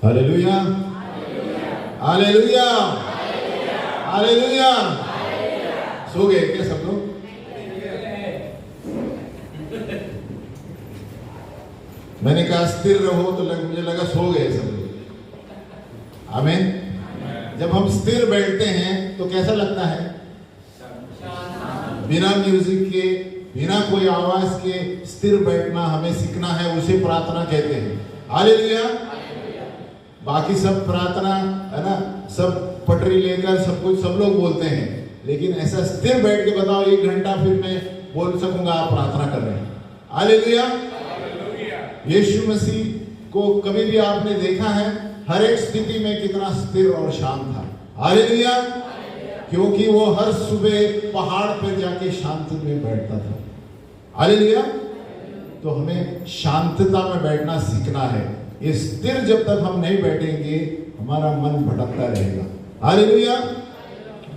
Hallelujah, hallelujah, hallelujah. सो गए क्या सब लोग? मैंने कहा स्थिर रहो तो मुझे लगा सो गए सब लोग। आमीन। जब हम स्थिर बैठते हैं तो कैसा लगता है? बिना म्यूजिक के, बिना कोई आवाज के स्थिर बैठना हमें सीखना है, उसे प्रार्थना कहते हैं। हालेलुया। बाकी सब प्रार्थना है ना, सब पटरी लेकर सब कुछ सब लोग बोलते हैं, लेकिन ऐसा स्थिर बैठ के बताओ 1 घंटा फिर मैं बोल सकूंगा आप प्रार्थना कर रहे हैं। हालेलुया। यीशु मसीह को कभी भी आपने देखा है हर एक स्थिति में कितना स्थिर और शांत था? हालेलुया। क्योंकि वो हर सुबह पहाड़ पर जाके शांति में बैठता था। हालेलुया। तो हमें शांतता में बैठना सीखना है। ये स्थिर जब तक हम नहीं बैठेंगे हमारा मन भटकता रहेगा। हालेलुया।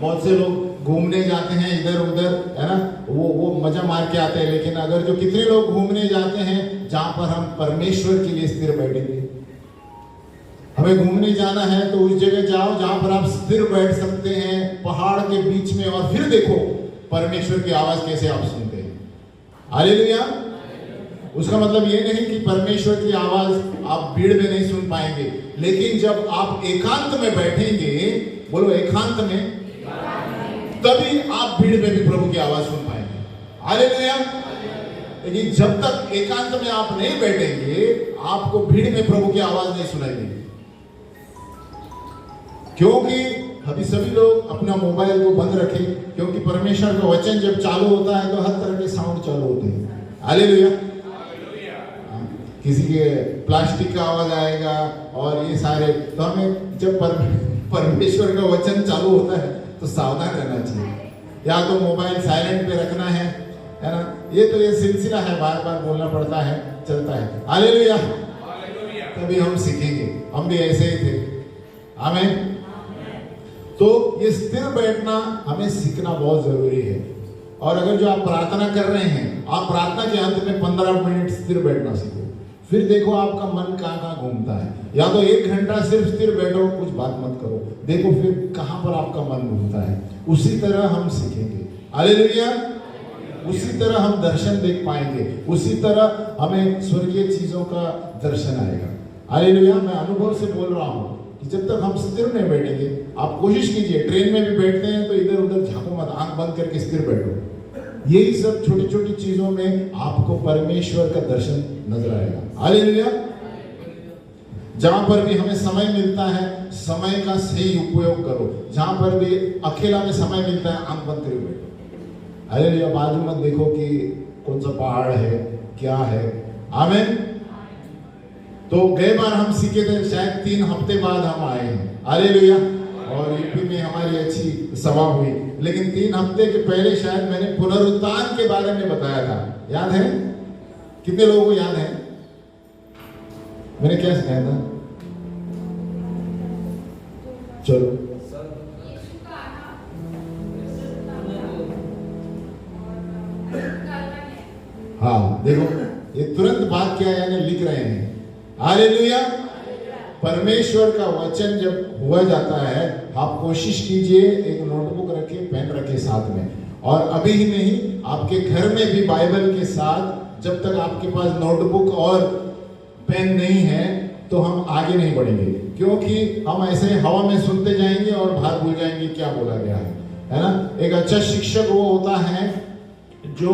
बहुत से लोग घूमने जाते हैं इधर उधर, है ना, वो मजा मार के आते हैं, लेकिन अगर जो कितने लोग घूमने जाते हैं जहां पर हम परमेश्वर के लिए स्थिर बैठेंगे? हमें घूमने जाना है तो उस जगह जाओ जहां पर आप स्थिर बैठ सकते हैं, पहाड़ के बीच में, और फिर देखो परमेश्वर की आवाज कैसे आप सुनते हैं। हालेलुया। उसका मतलब ये नहीं कि परमेश्वर की आवाज आप भीड़ में नहीं सुन पाएंगे, लेकिन जब आप एकांत में बैठेंगे, बोलो एकांत में, तभी आप भीड़ में भी प्रभु की आवाज सुन पाएंगे। हालेलुया। लेकिन जब तक एकांत में आप नहीं बैठेंगे आपको भीड़ में प्रभु की आवाज नहीं सुनाई देगी। क्योंकि अभी सभी लोग अपना मोबाइल को बंद रखें, क्योंकि परमेश्वर का वचन जब चालू होता है तो हर तरह के साउंड चालू होते हैं। हालेलुया। किसी के प्लास्टिक का आवाज आएगा और ये सारे, तो हमें जब परमेश्वर का वचन चालू होता है तो सावधान रहना चाहिए। या तो मोबाइल साइलेंट पे रखना है ना। ये तो ये सिलसिला है, बार बार बोलना पड़ता है, चलता है। हालेलुया। तभी हम सीखेंगे। हम भी ऐसे ही थे। आमीन। तो ये स्थिर बैठना हमें सीखना बहुत जरूरी है। और अगर जो आप प्रार्थना कर रहे हैं, आप प्रार्थना के अंत में 15 मिनट स्थिर बैठना सीखो। फिर देखो आपका मन कहाँ कहाँ घूमता है। या तो 1 घंटा सिर्फ स्थिर बैठो, कुछ बात मत करो, देखो फिर कहाँ पर आपका मन घूमता है। उसी तरह हम सीखेंगे। हालेलुया। उसी तरह हम दर्शन देख पाएंगे, उसी तरह हमें स्वर्गीय चीजों का दर्शन आएगा। हालेलुया। मैं अनुभव से बोल रहा हूँ कि जब तक हम स्थिर नहीं बैठेंगे, आप कोशिश कीजिए, ट्रेन में भी बैठते हैं तो इधर उधर झांको मत, आंख बंद करके स्थिर बैठो। यही सब छोटी छोटी चीजों में आपको परमेश्वर का दर्शन नजर आएगा। हालेलुया। जहां पर भी हमें समय मिलता है, समय का सही उपयोग करो। जहां पर भी अकेला में समय मिलता है, आंख बंद करके बैठो। हालेलुया। बाजू मत देखो कि कौन सा पहाड़ है, क्या है। आमीन। तो गए बार हम सीखे थे, शायद 3 हफ्ते बाद हम आए हैं। हालेलुया। और यूपी में हमारी अच्छी सभा हुई, लेकिन 3 हफ्ते के पहले शायद मैंने पुनरुत्थान के बारे में बताया था। याद है? कितने लोगों को याद है मैंने क्या सिखाया था? चलो, हाँ देखो, ये तुरंत बात क्या यानी लिख रहे हैं। हालेलुया। परमेश्वर का वचन जब हुआ जाता है, आप कोशिश कीजिए एक नोटबुक रखिए, पेन रखिए साथ में, और अभी ही नहीं, आपके घर में भी बाइबल के साथ, जब तक आपके पास नोटबुक और पेन नहीं है तो हम आगे नहीं बढ़ेंगे। क्योंकि हम ऐसे हवा में सुनते जाएंगे और बाहर भूल जाएंगे क्या बोला गया है ना। एक अच्छा शिक्षक वो होता है जो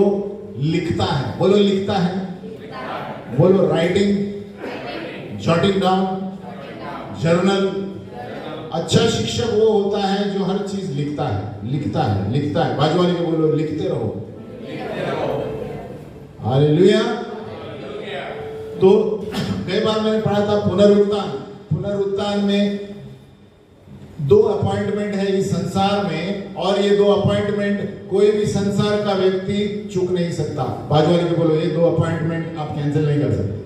लिखता है। बोलो लिखता है, बोलो राइटिंग, जॉटिंग डाउन, जर्नल। अच्छा शिक्षक वो होता है जो हर चीज लिखता है, लिखता है, लिखता है। बाजू वाले को बोलो लिखते रहो। हालेलुया। तो कई बार मैंने पढ़ा था पुनरुत्थान। पुनरुत्थान में 2 अपॉइंटमेंट है इस संसार में, और ये 2 अपॉइंटमेंट कोई भी संसार का व्यक्ति चूक नहीं सकता। बाजू वाले को बोलो ये 2 अपॉइंटमेंट आप कैंसिल नहीं कर सकते।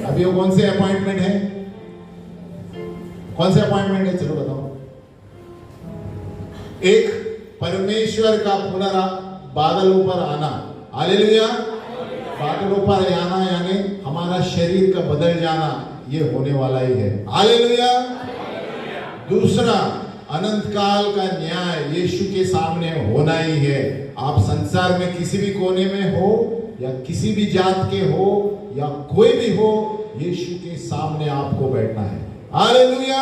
अभी वो कौन से अपॉइंटमेंट है? कौन से अपॉइंटमेंट है? चलो बताओ। एक, परमेश्वर का बादलों पर आना। हालेलुया। बादलों पर आना यानी हमारा शरीर का बदल जाना, ये होने वाला ही है। हालेलुया। दूसरा, अनंत काल का न्याय यीशु के सामने होना ही है। आप संसार में किसी भी कोने में हो या किसी भी जात के हो या कोई भी हो, यीशु के सामने आपको बैठना है। हालेलुया।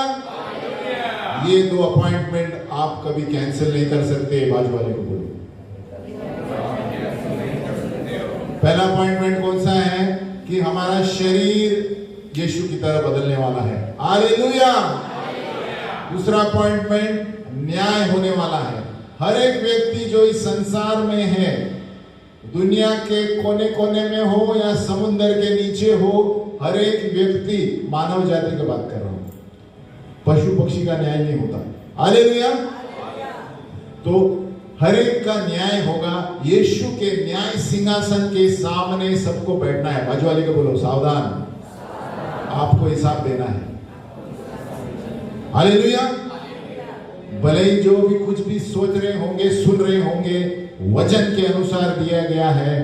ये 2 अपॉइंटमेंट आप कभी कैंसिल नहीं कर सकते। बाजू वाले को बोलो। पहला अपॉइंटमेंट कौन सा है? कि हमारा शरीर यीशु की तरह बदलने वाला है। हालेलुया। दूसरा अपॉइंटमेंट, न्याय होने वाला है। हर एक व्यक्ति जो इस संसार में है, दुनिया के कोने कोने में हो या समुद्र के नीचे हो, हर एक व्यक्ति, मानव जाति की बात कर रहा हूं, पशु पक्षी का न्याय नहीं होता। हालेलुया। तो हर एक का न्याय होगा। यीशु के न्याय सिंहासन के सामने सबको बैठना है। बाजू वाले को बोलो सावधान, आपको हिसाब देना है। हालेलुया। भले ही जो भी कुछ भी सोच रहे होंगे, सुन रहे होंगे, वचन के अनुसार दिया गया है,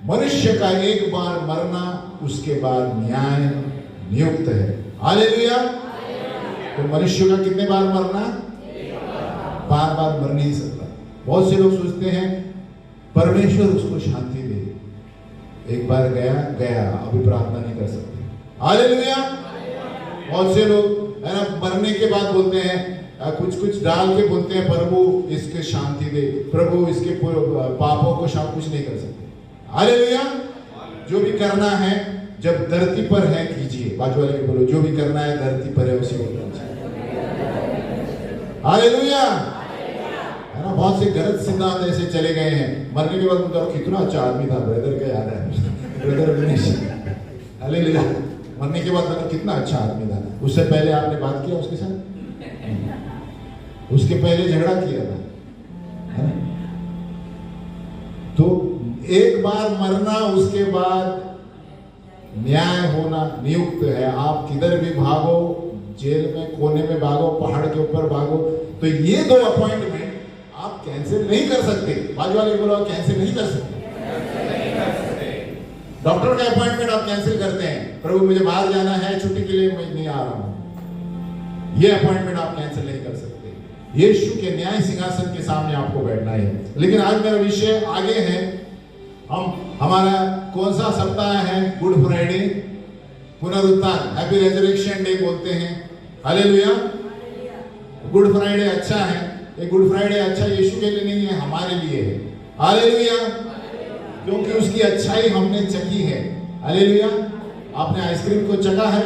मनुष्य का एक बार मरना, उसके बाद न्याय नियुक्त है। हालेलुया। तो मनुष्य का कितने बार मरना? बार बार मर नहीं सकता। बहुत से लोग सोचते हैं परमेश्वर उसको शांति दे, एक बार गया गया, अभी प्रार्थना नहीं कर सकते। हालेलुया। बहुत से लोग है ना, मरने के बाद बोलते हैं, कुछ कुछ डाल के बोलते हैं, प्रभु इसके शांति दे, प्रभु इसके पापों को कुछ नहीं कर सकते। हालेलुया। जो भी करना है जब धरती पर है कीजिए। बाजू वाले को बोलो, जो भी करना है धरती पर है उसी को कीजिए। हालेलुया। है ना, बहुत से गलत सिद्धांत ऐसे चले गए हैं। मरने के बाद बोलते कितना अच्छा आदमी था, ब्रदर का याद है, ब्रदर विनेश। हालेलुया। मरने के बाद मतलब कितना अच्छा आदमी था, उससे पहले आपने बात किया उसके साथ, उसके पहले झगड़ा किया था, है ना? तो एक बार मरना, उसके बाद न्याय होना नियुक्त है। आप किधर भी भागो, जेल में कोने में भागो, पहाड़ के ऊपर भागो, तो ये 2 अपॉइंटमेंट आप कैंसिल नहीं कर सकते। बाजू वाले बोलो, कैंसिल नहीं कर सकते। डॉक्टर का अपॉइंटमेंट आप कैंसिल करते हैं, प्रभु मुझे बाहर जाना है, छुट्टी के लिए मैं नहीं आ रहा हूं, ये अपॉइंटमेंट आप कैंसिल नहीं कर सकते। यीशु के न्याय सिंहासन के सामने आपको बैठना है। लेकिन आज मेरा विषय आगे है। हमारा कौन सा सप्ताह है? गुड फ्राइडे, पुनरुत्थान, हैप्पी रेजरेक्शन डे बोलते हैं। हालेलुया। गुड फ्राइडे अच्छा है। ये गुड फ्राइडे अच्छा यीशु के लिए नहीं है, हमारे लिए है। हालेलुया। क्योंकि उसकी अच्छाई हमने चखी है। हालेलुया। आपने आइसक्रीम को चखा है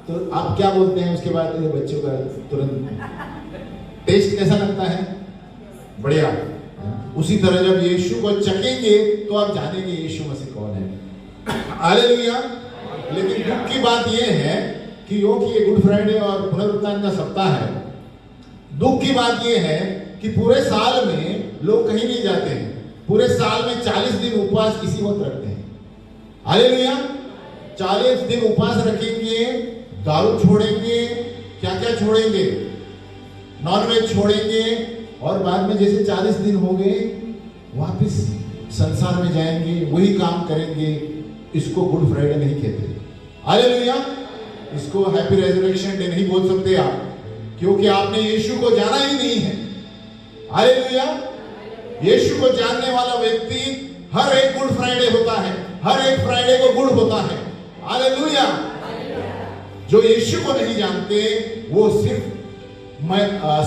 तो आप क्या बोलते हैं उसके बाद? बच्चों का तुरंत टेस्ट कैसा लगता है? बढ़िया। उसी तरह जब यीशु को चखेंगे तो आप जानेंगे यीशु मसीह कौन है। हालेलुया। लेकिन दुख की बात यह है कि ये गुड फ्राइडे और पुनरुत्थान का सप्ताह है, दुख की बात यह है कि पूरे साल में लोग कहीं नहीं जाते हैं। पूरे साल में 40 दिन उपवास किसी वक्त रखते हैं। हालेलुया। 40 दिन उपवास रखेंगे, दारू छोड़ेंगे, क्या क्या छोड़ेंगे, नॉनवेज छोड़ेंगे, और बाद में जैसे 40 दिन हो गए वापस संसार में जाएंगे, वही काम करेंगे। इसको गुड फ्राइडे नहीं कहते। हालेलुया। इसको हैप्पी रेजरेक्शन डे नहीं बोल सकते आप, क्योंकि आपने यीशु को जाना ही नहीं है। हालेलुया। यीशु को जानने वाला व्यक्ति हर एक गुड फ्राइडे होता है, हर एक फ्राइडे को गुड होता है। हालेलुया। जो यीशु को नहीं जानते वो सिर्फ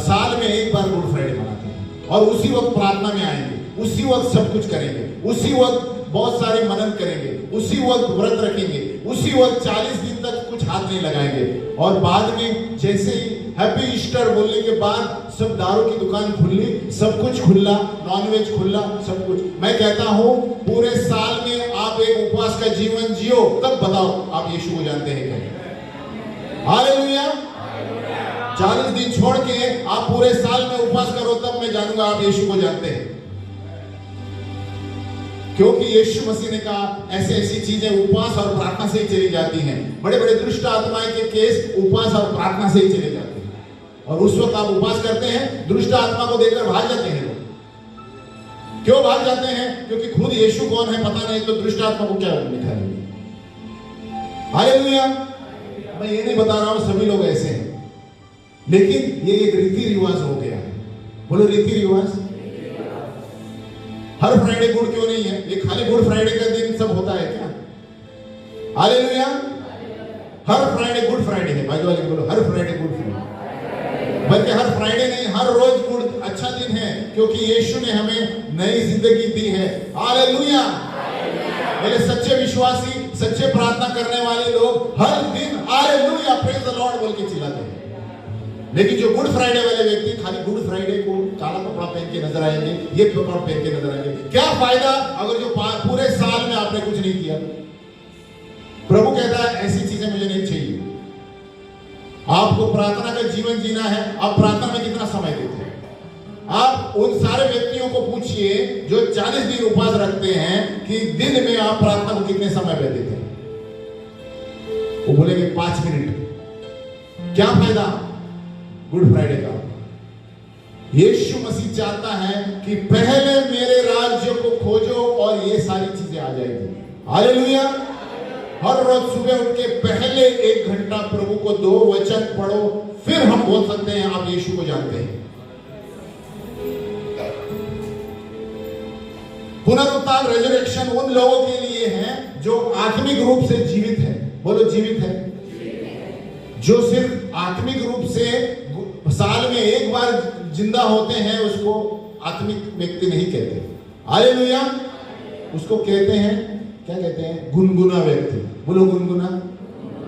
साल में एक बार गुड फ्राइडे मनाते हैं, और उसी वक्त प्रार्थना में आएंगे, उसी वक्त सब कुछ करेंगे, उसी वक्त बहुत सारे मनन करेंगे, उसी वक्त व्रत रखेंगे, उसी वक्त 40 दिन तक कुछ हाथ नहीं लगाएंगे, और बाद में जैसे ही हैप्पी ईस्टर बोलने के बाद सब दारू की दुकान खुली, सब कुछ खुला, नॉनवेज खुला, सब कुछ। मैं कहता हूं पूरे साल में आप एक उपवास का जीवन जियो, तब बताओ आप यीशु को जानते हैं क्या? हालेलुया। 40 दिन छोड़ के आप पूरे साल में उपवास करो, तब मैं जानूंगा आप यीशु को जानते हैं। क्योंकि यीशु मसीह ने कहा ऐसे ऐसी चीजें उपवास और प्रार्थना से ही चली जाती हैं। बड़े बड़े दुष्ट आत्माएं के केस उपवास और प्रार्थना से ही चले जाते हैं, और उस वक्त आप उपवास करते हैं, दुष्ट आत्मा को देखकर भाग जाते हैं लोग। क्यों भाग जाते हैं? क्योंकि खुद यीशु कौन है पता नहीं, तो दुष्ट आत्मा को क्या निकालेंगे। हालेलुया। मैं ये नहीं बता रहा हूं सभी लोग ऐसे हैं, लेकिन ये एक रीति रिवाज हो गया है। बोलो रीति रिवाज। हर फ्राइडे गुड क्यों नहीं है? ये खाली गुड फ्राइडे का दिन सब होता है क्या? हालेलुया। हर फ्राइडे गुड फ्राइडे है। बाजू वाले बोलो हर फ्राइडे गुड फ्राइडे। बल्कि हर फ्राइडे नहीं, हर रोज गुड अच्छा दिन है, क्योंकि यीशु ने हमें नई जिंदगी दी है। हालेलुया। मेरे सच्चे विश्वासी, सच्चे प्रार्थना करने वाले लोग हर दिन हालेलुया प्रेज द लॉर्ड बोल के चिल्लाते हैं। लेकिन जो गुड फ्राइडे वाले व्यक्ति खाली गुड फ्राइडे को काला कपड़ा पहन के नजर आएंगे, ये कपड़ा पहन के नजर आएंगे। क्या फायदा अगर जो पूरे साल में आपने कुछ नहीं किया? प्रभु कहता है ऐसी चीजें मुझे नहीं चाहिए। आपको प्रार्थना का जीवन जीना है। आप प्रार्थना में कितना समय देते हैं? आप उन सारे व्यक्तियों को पूछिए जो 40 दिन उपवास रखते हैं कि दिन में आप प्रार्थना को कितने समय में देते हैं? वो बोलेंगे 5 मिनट। क्या फायदा गुड फ्राइडे का? यीशु मसीह चाहता है कि पहले मेरे राज्य को खोजो और ये सारी चीजें आ जाएगी। हालेलुया। हर रोज सुबह उठ के पहले 1 घंटा प्रभु को 2 वचन पढ़ो, फिर हम बोल सकते हैं आप यीशु को जानते हैं। पुनरुत्थान रेजरेक्शन उन लोगों के लिए है जो आत्मिक रूप से जीवित है। बोलो जीवित है। जो सिर्फ आत्मिक रूप से साल में 1 बार जिंदा होते हैं उसको आत्मिक व्यक्ति नहीं कहते। हालेलुया। उसको कहते हैं, क्या कहते हैं? गुनगुना व्यक्ति। बोलो गुनगुना।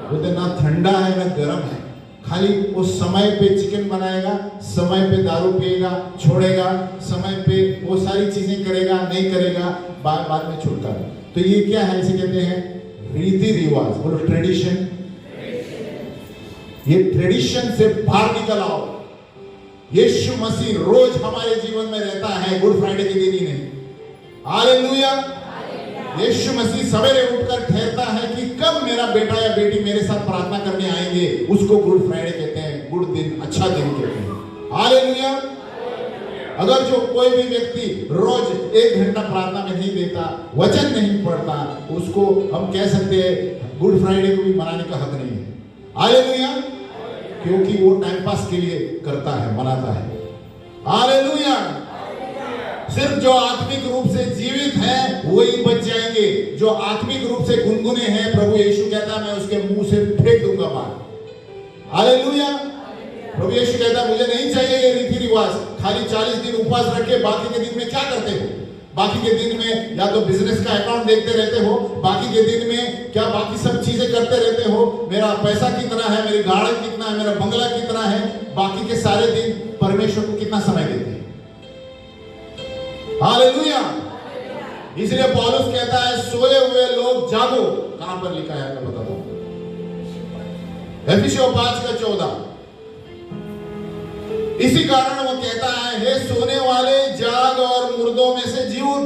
बोलते ना ठंडा है ना गर्म है, खाली उस समय पे चिकन बनाएगा, समय पे दारू पिएगा, छोड़ेगा, समय पे वो सारी चीजें करेगा, नहीं करेगा, बाद में छुटकारा। तो ये क्या है? इसे कहते हैं रीति रिवाज। बोलो ट्रेडिशन। ये ट्रेडिशन से बाहर निकल आओ। यीशु मसीह रोज हमारे जीवन में रहता है, गुड फ्राइडे के दिन ही नहीं। हालेलुया। यीशु मसीह सवेरे उठकर ठहरता है कि कब मेरा बेटा या बेटी मेरे साथ प्रार्थना करने आएंगे, उसको गुड फ्राइडे कहते हैं, गुड दिन, अच्छा दिन कहते हैं। हालेलुया। अगर जो कोई भी व्यक्ति रोज 1 घंटा प्रार्थना में नहीं देता, वचन नहीं पढ़ता, उसको हम कह सकते हैं गुड फ्राइडे को भी मनाने का हक नहीं है। हालेलुया। क्योंकि वो टाइम पास के लिए करता है, मनाता है। हालेलुया। सिर्फ जो आत्मिक रूप से जीवित है वही बच जाएंगे। जो आत्मिक रूप से गुनगुने हैं, प्रभु यीशु कहता है मैं उसके मुंह से फेंक दूंगा बाहर। हालेलुया। प्रभु यीशु कहता है मुझे नहीं चाहिए ये रीति रिवाज। खाली 40 दिन उपवास रखे, बाकी के दिन में क्या करते हो? बाकी के दिन में या तो बिजनेस का अकाउंट देखते रहते हो, बाकी के दिन में क्या बाकी सब चीजें करते रहते हो? मेरा पैसा कितना है, मेरी गाड़ी कितना है, मेरा बंगला कितना है, बाकी के सारे दिन परमेश्वर को कितना समय देते हैं? हालेलुया। इसलिए पौलुस कहता है सोए हुए लोग जागो। कहां पर लिखा है मैं बताता हूं, एफिसियों 5:14। इसी कारण वो कहता है हे सोने वाले जाग और मुर्दों में से जी उठ।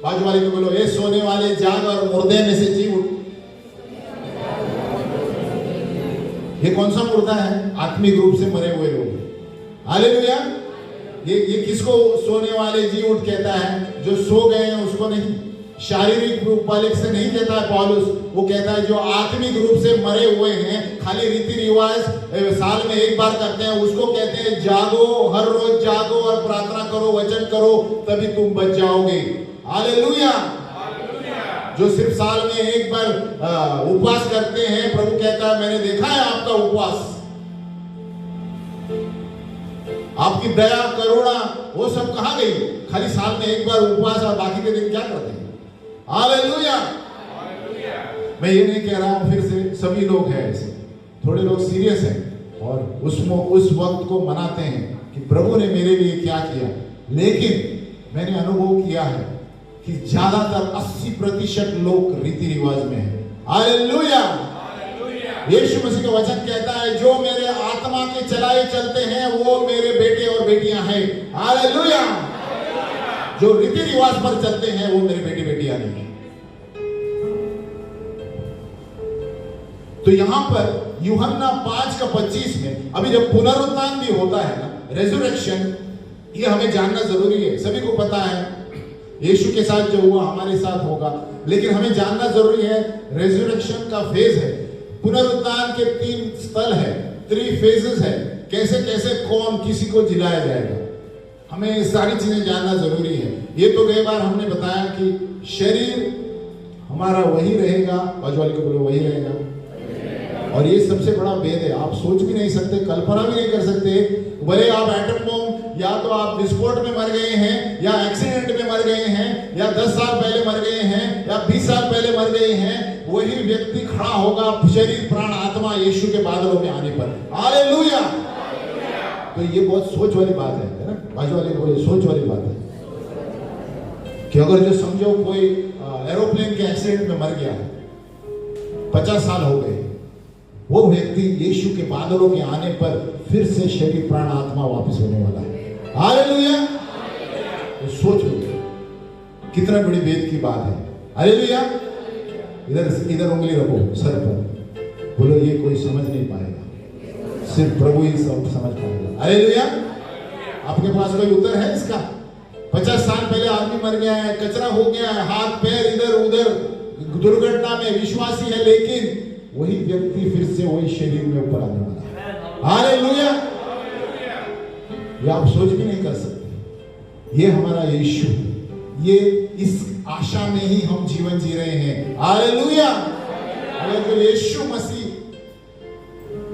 बाजू वाले को बोलो हे सोने वाले जाग और मुर्दे में से जी उठ। ये कौन सा मुर्दा है? आत्मिक रूप से मरे हुए लोग। हालेलुया। ये किसको सोने वाले जी उठ कहता है? जो सो गए हैं उसको नहीं, शारीरिक रूप वाले से नहीं कहता है पौलुस। वो कहता है जो आत्मिक रूप से मरे हुए हैं, खाली रीति रिवाज साल में 1 बार करते हैं, उसको कहते हैं जागो, हर रोज जागो और प्रार्थना करो, वचन करो, तभी तुम बच जाओगे। हालेलुया। जो सिर्फ साल में 1 बार उपवास करते हैं, प्रभु कहता है मैंने देखा है आपका उपवास, आपकी दया करुणा वो सब कहां गई? खाली साल में 1 बार उपवास और बाकी के दिन क्या करते हैं? हालेलुया। मैं ये नहीं कह रहा हूं फिर से सभी लोग हैं ऐसे, थोड़े लोग सीरियस हैं और उस वक्त को मनाते हैं कि प्रभु ने मेरे लिए क्या किया। लेकिन मैंने अनुभव किया है कि ज्यादातर 80% लोग रीति रिवाज में है। हालेलुया। यीशु मसीह का वचन कहता है जो मेरे आत्मा के चलाए चलते हैं वो मेरे बेटे और बेटियां हैं। हालेलुया। जो रीति रिवाज पर चलते हैं वो मेरे बेटे बेटियां नहीं है। तो यहां पर यूहन्ना 5:25 में अभी जब पुनरुत्थान भी होता है ना, रेजरेक्शन, ये हमें जानना जरूरी है। सभी को पता है यीशु के साथ जो हुआ हमारे साथ होगा, लेकिन हमें जानना जरूरी है रेजरेक्शन का फेज है पुनरुत्थान के 3 स्थल है, 3 फेजेस है, कैसे कैसे कौन किसी को जिलाया जाएगा। हमें ये सारी चीजें जानना जरूरी है। ये तो कई बार हमने बताया कि शरीर हमारा वही रहेगा, बाजू वाले को बोलो वही रहेगा, और ये सबसे बड़ा भेद है। आप सोच भी नहीं सकते, कल्पना भी नहीं कर सकते। भले आप एटम बम या तो आप विस्फोट में मर गए हैं, या एक्सीडेंट में मर गए हैं, या 10 साल पहले मर गए हैं, या 20 साल पहले मर गए हैं, वही व्यक्ति खड़ा होगा शरीर प्राण आत्मा यीशु के बादलों में आने पर। हालेलुया। तो ये बहुत सोच वाली बात है ना, बाजू वाले बोले सोच वाली बात है कि अगर जो समझो कोई एरोप्लेन के एक्सीडेंट में मर गया, 50 साल हो गए, वो व्यक्ति यीशु के बादलों के आने पर फिर से शरीर प्राण आत्मा वापस होने वाला है। हालेलुया। तो सोच लो कितना बड़ी भेद की बात है। हालेलुया। इधर उंगली रखो सर पर, बोलो ये कोई समझ नहीं पाएगा, सिर्फ प्रभु ही सब समझ पाएगा। हालेलुया। आपके पास कोई उत्तर है इसका? 50 साल पहले आदमी मर गया है, कचरा हो गया है, हाथ पैर इधर उधर दुर्घटना में, विश्वासी है, लेकिन वही व्यक्ति फिर से वही शरीर में ऊपर आने वाला है। हालेलुया। ये आप सोच भी नहीं कर सकते। ये हमारा यीशु, ये इस आशा में ही हम जीवन जी रहे हैं। हालेलुया। अगर जो यीशु मसीह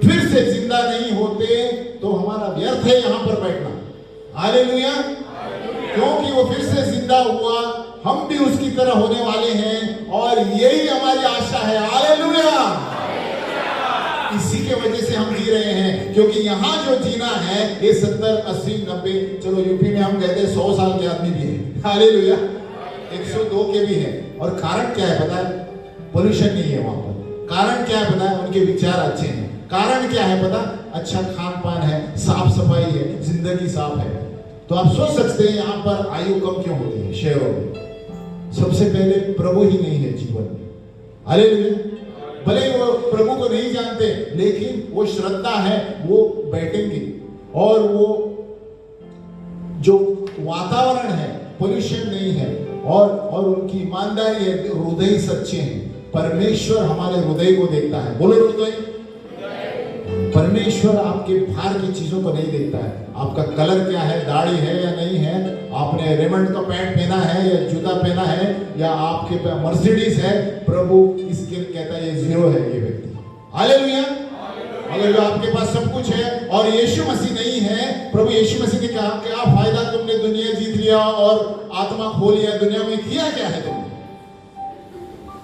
फिर से जिंदा नहीं होते तो हमारा व्यर्थ है यहां पर बैठना। हालेलुया। क्योंकि वो फिर से जिंदा हुआ, हम भी उसकी तरह होने वाले हैं, और यही हमारी आशा है। हालेलुया। इसी के वजह से हम जी रहे हैं, क्योंकि यहाँ जो जीना है ये 70, 80, 90, चलो यूपी में हम कहते हैं 100 साल के आदमी भी है। हालेलुया। 102 के भी है। और कारण क्या है पता है? पोल्यूशन नहीं है वहां पर। कारण क्या है पता है? उनके विचार अच्छे हैं। कारण क्या है पता? अच्छा खान पान है, साफ सफाई है, जिंदगी साफ है। तो आप सोच सकते हैं यहाँ पर आयु कम क्यों होती है शहरों में? सबसे पहले प्रभु ही नहीं है जीवन में। हालेलुया। भले ही वो प्रभु को नहीं जानते, लेकिन वो श्रद्धा है, वो बैठेंगे, और वो जो वातावरण है पोल्यूशन नहीं है, और उनकी ईमानदारी है, हृदय सच्चे हैं। परमेश्वर हमारे हृदय को देखता है। बोलो हृदय। परमेश्वर आपके बाहर की चीजों को नहीं देखता है। आपका कलर क्या है, दाढ़ी है या नहीं है, आपने रेमंड का पैंट पहना है या जूता पहना है, या आपके पे मर्सिडीज है, प्रभु इसके कहता है ये जीरो है ये व्यक्ति। हालेलुया। अगर जो आपके पास सब कुछ है और यीशु मसीह नहीं है, प्रभु यीशु मसीह ने कहा क्या फायदा, तुमने दुनिया जीत लिया और आत्मा खो लिया, दुनिया में किया क्या है तुमने?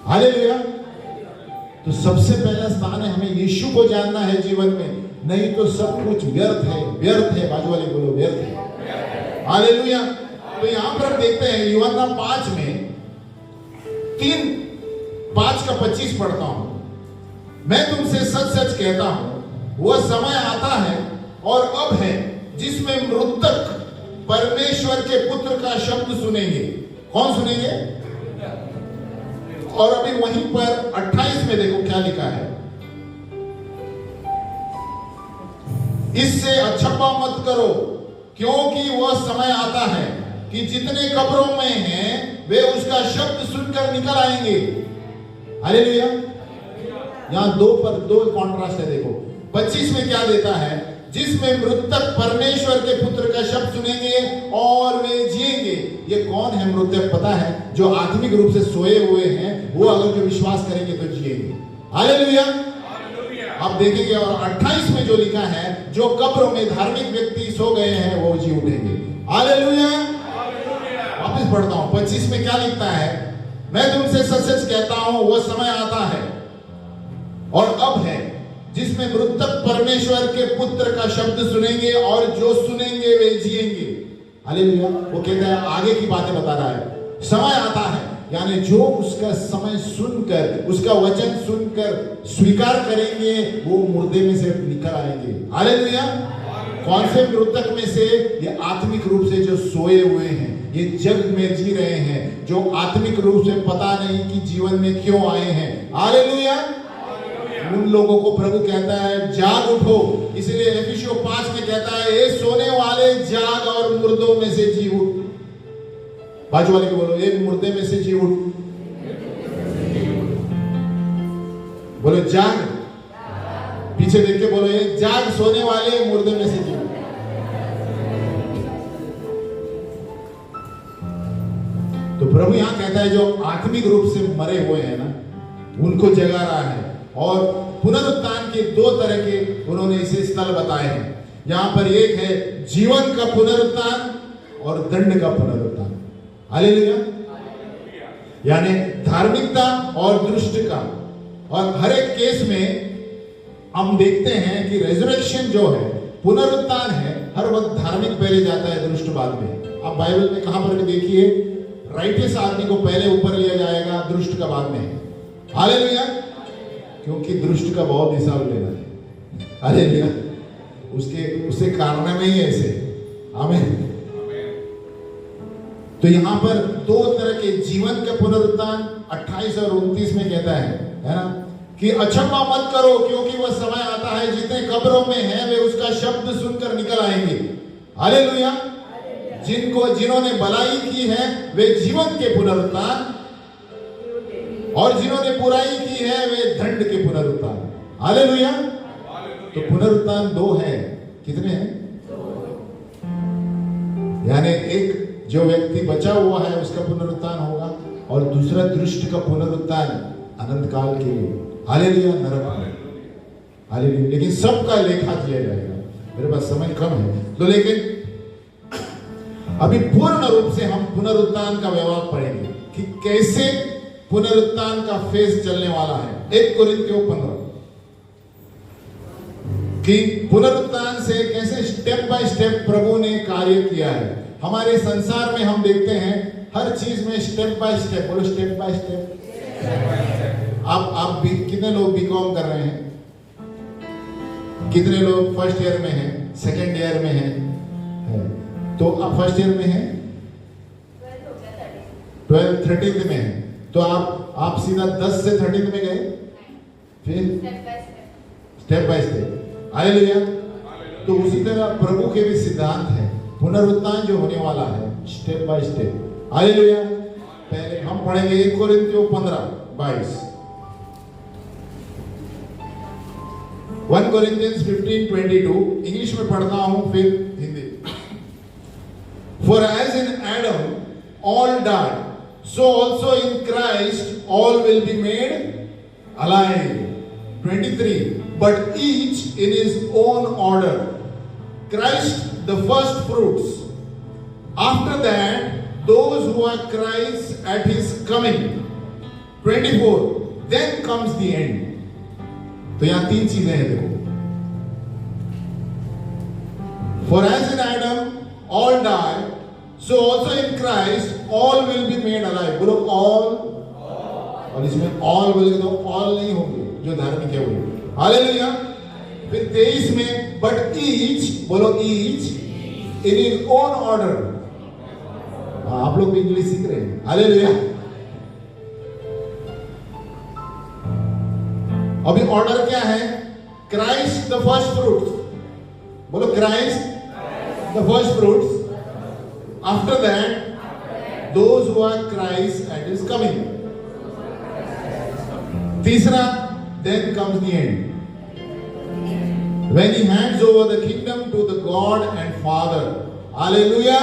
हालेलुया। तो सबसे पहला स्थान है हमें यीशु को जानना है जीवन में, नहीं तो सब कुछ व्यर्थ है। व्यर्थ है, बाजू वाले बोलो व्यर्थ है। हालेलुया। तो यहां पर देखते हैं यूहन्ना 5 में 5:25 पढ़ता हूं। मैं तुमसे सच सच कहता हूं, वह समय आता है और अब है जिसमें मृतक परमेश्वर के पुत्र का शब्द सुनेंगे। कौन सुनेंगे? और अभी वहीं पर 28 में देखो क्या लिखा है, इससे अचंभा मत करो, क्योंकि वह समय आता है कि जितने कब्रों में हैं वे उसका शब्द सुनकर निकल आएंगे। हालेलुया। यहां दो कॉन्ट्रास्ट है। देखो 25 में क्या देता है, जिसमें मृतक परमेश्वर के पुत्र का शब्द सुनेंगे और वे जिएंगे। ये कौन है मृतक पता है? जो आत्मिक रूप से सोए हुए हैं, वो अगर जो विश्वास करेंगे तो जिएंगे। हालेलुया। आप देखेंगे और 28 में जो लिखा है, जो कब्रों में धार्मिक व्यक्ति सो गए हैं वो जी उठेंगे। हालेलुया। वापस पढ़ता हूं 25 में क्या लिखता है, मैं तुमसे सच सच कहता हूं वो समय आता है और अब है जिसमें मृतक परमेश्वर के पुत्र का शब्द सुनेंगे और जो सुनेंगे वे जिएंगे। हालेलुया। वो कहता है आगे की बातें बता रहा है। समय आता है यानी जो उसका समय सुनकर, उसका वचन सुनकर स्वीकार करेंगे वो मुर्दे में से निकल आएंगे। हालेलुया। कौन से मृतक में से? ये आत्मिक रूप से जो सोए हुए हैं, ये जग में जी रहे हैं, जो आत्मिक रूप से पता नहीं कि जीवन में क्यों आए हैं। हालेलुया। उन लोगों को प्रभु कहता है जाग उठो। इसलिए एफिसियों 5 में कहता है ये सोने वाले जाग और मुर्दों में से जी उठ। बाजू वाले को बोलो एक मुर्दे में से जी उठ। बोलो जाग पीछे देख के बोलो, ये जाग सोने वाले मुर्दे में से जी। तो प्रभु यहां कहता है जो आत्मिक रूप से मरे हुए हैं ना, उनको जगा रहा है। और पुनरुत्थान के दो तरह के उन्होंने इसे स्थल बताए हैं। यहां पर एक है जीवन का पुनरुत्थान और दंड का पुनरुत्थान। हालेलुया। यानी धार्मिकता और दुष्ट का। और हर एक केस में हम देखते हैं कि रेजरेक्शन जो है, पुनरुत्थान है, हर वक्त धार्मिक पहले जाता है, दुष्ट बाद में। आप बाइबल में कहां पर भी देखिए, राइटियस आदमी को पहले ऊपर लिया जाएगा, दुष्ट का बाद में। हालेलुया। क्योंकि दुष्ट का बहुत हिसाब लेना है। हालेलुया। उसके कारण में ही ऐसे। आमीन। तो यहां पर दो तरह के जीवन का पुनरुत्थान 28 और 29 में कहता है ना, कि अचंभा मत करो, क्योंकि वह समय आता है जितने कब्रों में हैं वे उसका शब्द सुनकर निकल आएंगे। हालेलुया। जिन्होंने भलाई की है वे जीवन के पुनरुत्थान, और जिन्होंने बुराई की है वे दंड के पुनरुत्थान। हालेलुया। तो पुनरुत्थान दो है। कितने हैं? यानी एक जो व्यक्ति बचा हुआ है उसका पुनरुत्थान होगा, और दूसरा दुष्ट का पुनरुत्थान अनंत काल के लिए। हालेलुया। नरक। हालेलुया। लेकिन सबका लेखा दिया जाएगा। मेरे पास समय कम है तो, लेकिन अभी पूर्ण रूप से हम पुनरुत्थान का व्यवहार पढ़ेंगे कि कैसे पुनरुत्थान का फेज चलने वाला है। 1 कोरिन्थियों 15 कि पुनरुत्थान से कैसे स्टेप बाय स्टेप प्रभु ने कार्य किया है। हमारे संसार में हम देखते हैं हर चीज में स्टेप बाय स्टेप। बोलो स्टेप बाय स्टेप। आप भी कितने लोग बीकॉम कर रहे हैं? कितने लोग फर्स्ट ईयर में हैं, सेकेंड ईयर में हैं? तो आप फर्स्ट ईयर में हैं, 12th 13th में हैं, तो आप सीधा 10 से 13th में गए, फिर स्टेप बाय स्टेप। हालेलुया। तो उसी तरह प्रभु के भी सिद्धांत है, पुनरुत्थान जो होने वाला है स्टेप बाय स्टेप। हालेलुया। पहले हम पढ़ेंगे 1 कोरिन्थियों 15:22, 1 Corinthians 15:22। इंग्लिश में पढ़ता हूं फिर Hindi. For as in Adam all died, so also in Christ all will be made alive. 23. But each in his own order. Christ the first fruits. After that, those who are Christ at his coming. 24. Then comes the end. तो यहां 3 चीजें हैं देखो। For as in Adam all died, so also in Christ all will be made alive. बोलो all, और इसमें all बोले तो all नहीं होंगे जो धार्मिक है वो। हालेलुया। फिर 23 में but each, बोलो each in his own order। आप लोग भी इंग्लिश सीख रहे हैं। हालेलुया। अभी ऑर्डर क्या है? Christ the first fruits. बोलो Christ the first fruits. After that those who are Christ at his coming. तीसरा, then comes the end when he hands over the kingdom to the God and father. Hallelujah.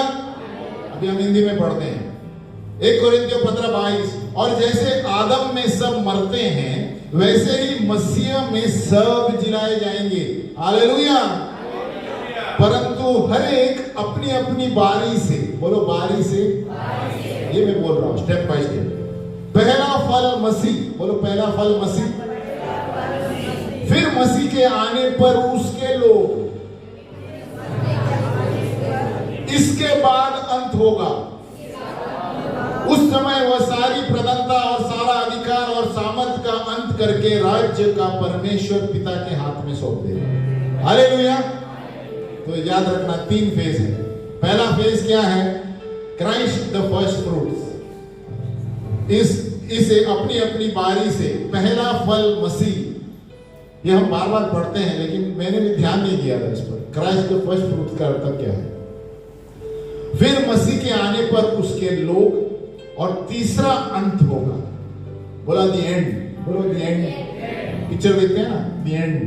अभी हम हिंदी में पढ़ते हैं 1 कोरिन्थियों 15:22। और जैसे आदम में सब मरते हैं वैसे ही मसीह में सब जिलाए जाएंगे। हालेलुया। परंतु हर एक अपनी अपनी बारी से, बोलो बारी से, ये मैं बोल रहा हूं स्टेप बाय स्टेप। पहला फल मसीह, बोलो पहला फल मसीह। फिर मसीह के आने पर उसके लोग, इसके बाद अंत होगा। उस समय वह सारी प्रधानता और सारा अधिकार और सामर्थ का अंत करके राज्य का परमेश्वर पिता के हाथ में सौंप देगा। हालेलुया। तो याद रखना 3 फेज है। पहला फेज क्या है? Christ the first fruits. इसे अपनी अपनी बारी से पहला फल मसीह। ये हम बार बार पढ़ते हैं लेकिन मैंने भी ध्यान नहीं दिया था इस पर। क्राइस्ट द फर्स्ट फ्रूट्स का अर्थ क्या है? फिर मसीह के आने पर उसके लोग, और तीसरा अंत होगा। बोला द एंड। बोलो द एंड। पिक्चर देखते हैं ना, द एंड।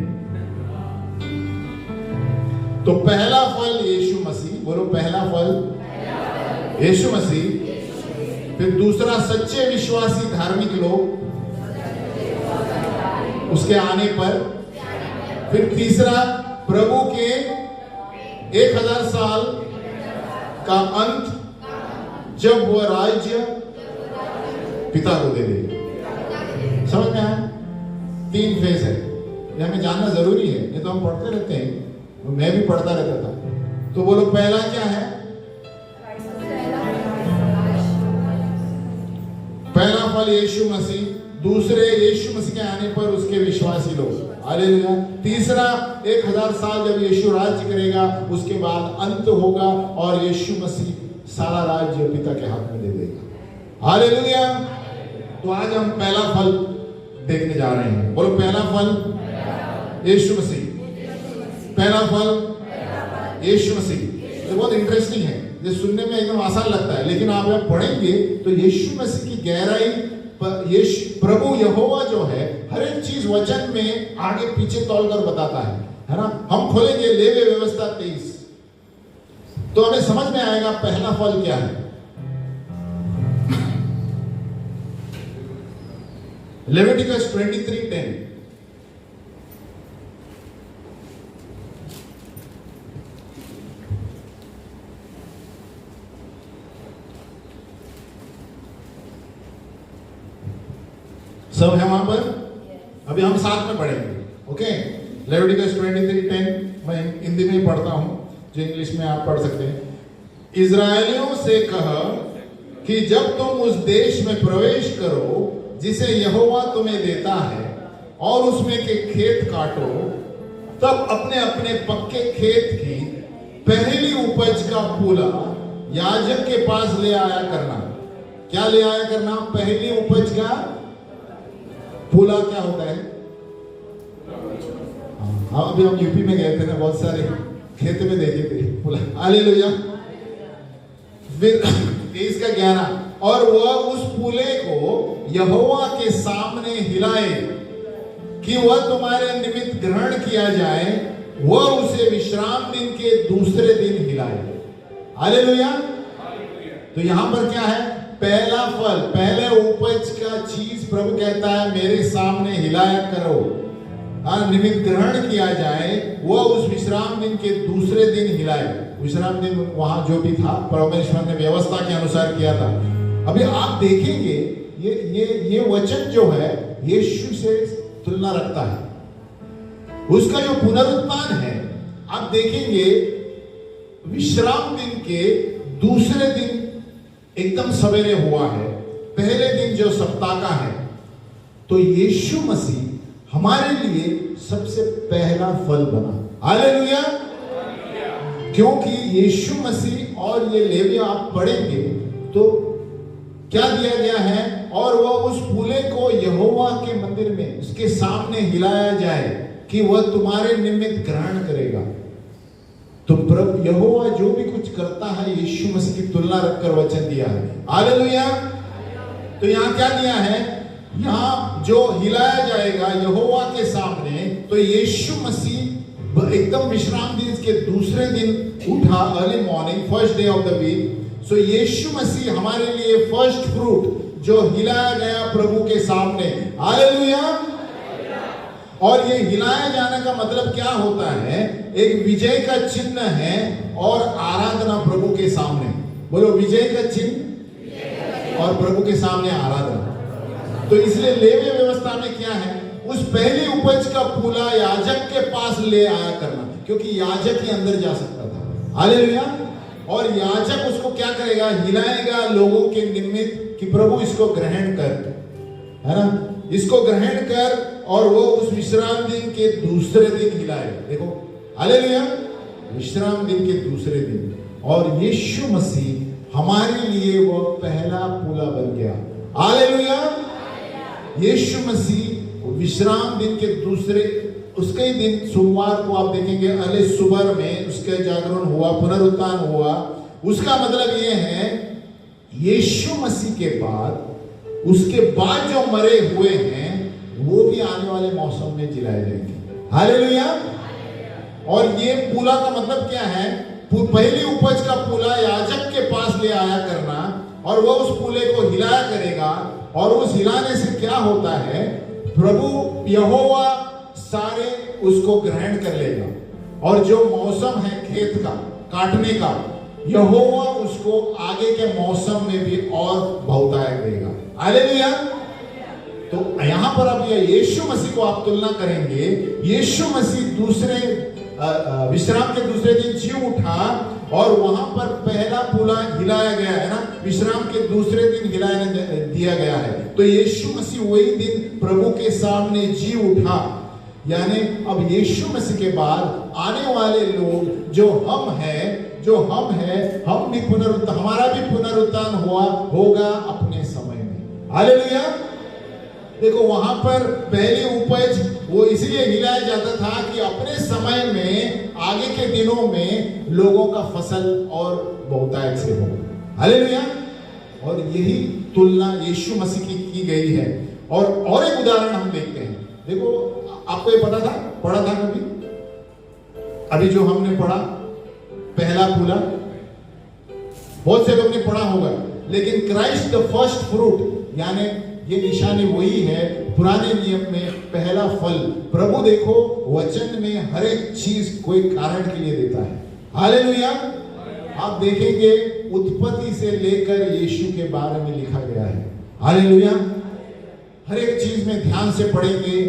तो पहला फल यीशु मसीह, बोलो पहला फल यीशु मसीह। फिर दूसरा सच्चे विश्वासी धार्मिक लोग उसके आने पर। फिर तीसरा प्रभु के 1000 साल का अंत, जब वह राज्य पिता को दे देगा। समझ में आया? 3 फेज है, ये हमें जानना जरूरी है, नहीं तो हम पढ़ते रहते हैं, मैं भी पढ़ता रहता था। तो बोलो पहला क्या है? पहला फल यीशु मसीह, दूसरे यीशु मसीह के आने पर उसके विश्वासी लोग, हालेलुया। तीसरा 1000 साल जब यीशु राज्य करेगा, उसके बाद अंत होगा और यीशु मसीह सारा राज्य पिता के हाथ में दे देगा, हालेलुया। तो आज हम पहला फल देखने जा रहे हैं। बोलो पहला फल यीशु मसीह, पहला फल यीशु मसीह। ये बहुत इंटरेस्टिंग है, ये सुनने में एकदम आसान लगता है, लेकिन आप जब पढ़ेंगे तो यीशु मसीह की गहराई, यीशु प्रभु यहोवा जो है हर एक चीज वचन में आगे पीछे तौलकर बताता है ना। हम खोलेंगे लेवी व्यवस्था 23, तो हमें समझ में आएगा पहला फल क्या है। लेविटिकस 23:10, सब है वहां पर। अभी हम साथ में पढ़ेंगे, ओके। लेविटिकस 23:10 मैं हिंदी में पढ़ता हूं, जो इंग्लिश में आप पढ़ सकते हैं। इजरायलियों से कह कि जब तुम उस देश में प्रवेश करो जिसे यहोवा तुम्हें देता है, और उसमें के खेत काटो, तब अपने अपने पक्के खेत की पहली उपज का फूला याजक के पास ले आया करना। क्या ले आया करना? पहली उपज का फूला क्या होता है? हाँ, अभी हम यूपी में गए थे ना, बहुत सारे खेत में देखे थे फूला, हालेलुया। फिर 23:11, और वह उस फूले को यहोवा के सामने हिलाए कि वह तुम्हारे निमित्त ग्रहण किया जाए, वह उसे विश्राम दिन के दूसरे दिन हिलाए, हालेलुया। तो यहां पर क्या है? पहला फल, पहले उपज का चीज प्रभु कहता है मेरे सामने हिलाया करो, निमित्त ग्रहण किया जाए, वह उस विश्राम दिन के दूसरे दिन हिलाए। विश्राम दिन वहां जो भी था परमेश्वर ने व्यवस्था के अनुसार किया था। अभी आप देखेंगे ये वचन जो है यीशु से तुलना रखता है। उसका जो पुनरुत्थान है, आप देखेंगे विश्राम दिन के दूसरे दिन एकदम सवेरे हुआ है, पहले दिन जो सप्ताह का है। तो यीशु मसीह हमारे लिए सबसे पहला फल बना, हालेलुया। क्योंकि यीशु मसीह, और ये लेवी आप पढ़ेंगे तो क्या दिया गया है, और वह उस फूले को यहोवा के मंदिर में उसके सामने हिलाया जाए कि वह तुम्हारे निमित्त ग्रहण करेगा। तो प्रभु यहोवा जो भी कुछ करता है यीशु मसीह की तुलना रखकर वचन दिया है, हालेलुया। तो यहाँ क्या दिया है? यहाँ जो हिलाया जाएगा यहोवा के सामने, तो यीशु मसीह एकदम विश्राम दिन के दूसरे दिन उठा, early morning, first day of the week. So Yeshu Masih हमारे लिए फर्स्ट फ्रूट जो हिलाया गया प्रभु के सामने, हालेलुया। और ये हिलाया जाने का मतलब क्या होता है? एक विजय का चिन्ह है और आराधना प्रभु के सामने। बोलो विजय का चिन्ह और प्रभु के सामने आराधना। तो इसलिए लेवी व्यवस्था में क्या है? उस पहली उपज का फूला याजक के पास ले आया करना, क्योंकि याजक ही अंदर जा सकता था, हालेलुया। और याजक उसको क्या करेगा? हिलाएगा लोगों के निमित्त कि प्रभु इसको ग्रहण कर, है ना, इसको ग्रहण कर, और वो उस विश्राम दिन के दूसरे दिन हिलाए। देखो, हालेलुया, विश्राम दिन के दूसरे दिन। और यीशु मसीह हमारे लिए वो पहला फूला बन गया, हालेलुया। यीशु मसीह विश्राम दिन के दूसरे, उसके ही दिन सोमवार को आप देखेंगे अगले सुबह में उसका जागरण हुआ, पुनरुत्थान हुआ। उसका मतलब ये है यीशु मसीह के बाद, उसके बाद जो मरे हुए हैं वो भी आने वाले मौसम में जिलाए जाएंगे, हालेलुया। और ये पूला का मतलब क्या है? पहली उपज का पूला याजक के पास ले आया करना, और वो उस पूले को हिलाया करेगा, और उस हिलाने से क्या होता है? प्रभु यहोवा सारे उसको ग्रहण कर लेगा, और जो मौसम है खेत का काटने का, यहोवा उसको आगे के मौसम में भी और बहुतायत देगा। हालेलुया। तो यहां पर अब यीशु मसीह को आप तुलना करेंगे। यीशु मसीह दूसरे विश्राम के दूसरे दिन जी उठा, और वहां पर पहला पूला हिलाया गया है ना, विश्राम के दूसरे दिन हिलाया दिया गया है। तो यीशु मसीह वही दिन प्रभु के सामने जी उठा। यानी अब यीशु मसीह के बाद आने वाले लोग जो हम हैं, हम भी हमारा भी पुनरुत्थान होगा अपने समय में। हालेलुया। देखो वहां पर पहली उपज वो इसलिए हिलाया जाता था कि अपने समय में आगे के दिनों में लोगों का फसल और बहुतायत से हो। हालेलुया। और यही तुलना यीशु मसीह की गई है। और एक उदाहरण हम देखते हैं। देखो आपको ये पढ़ा था कभी? अभी जो हमने पढ़ा पहला पूला, बहुत से लोग ने पढ़ा होगा, लेकिन क्राइस्ट द फर्स्ट फ्रूट, यानी ये निशानी वही है पुराने नियम में पहला फल। प्रभु देखो वचन में हर एक चीज कोई कारण के लिए देता है। हालेलुया। आप देखेंगे उत्पत्ति से लेकर यीशु के बारे में लिखा गया है। हालेलुया। हर एक चीज में ध्यान से पढ़ेंगे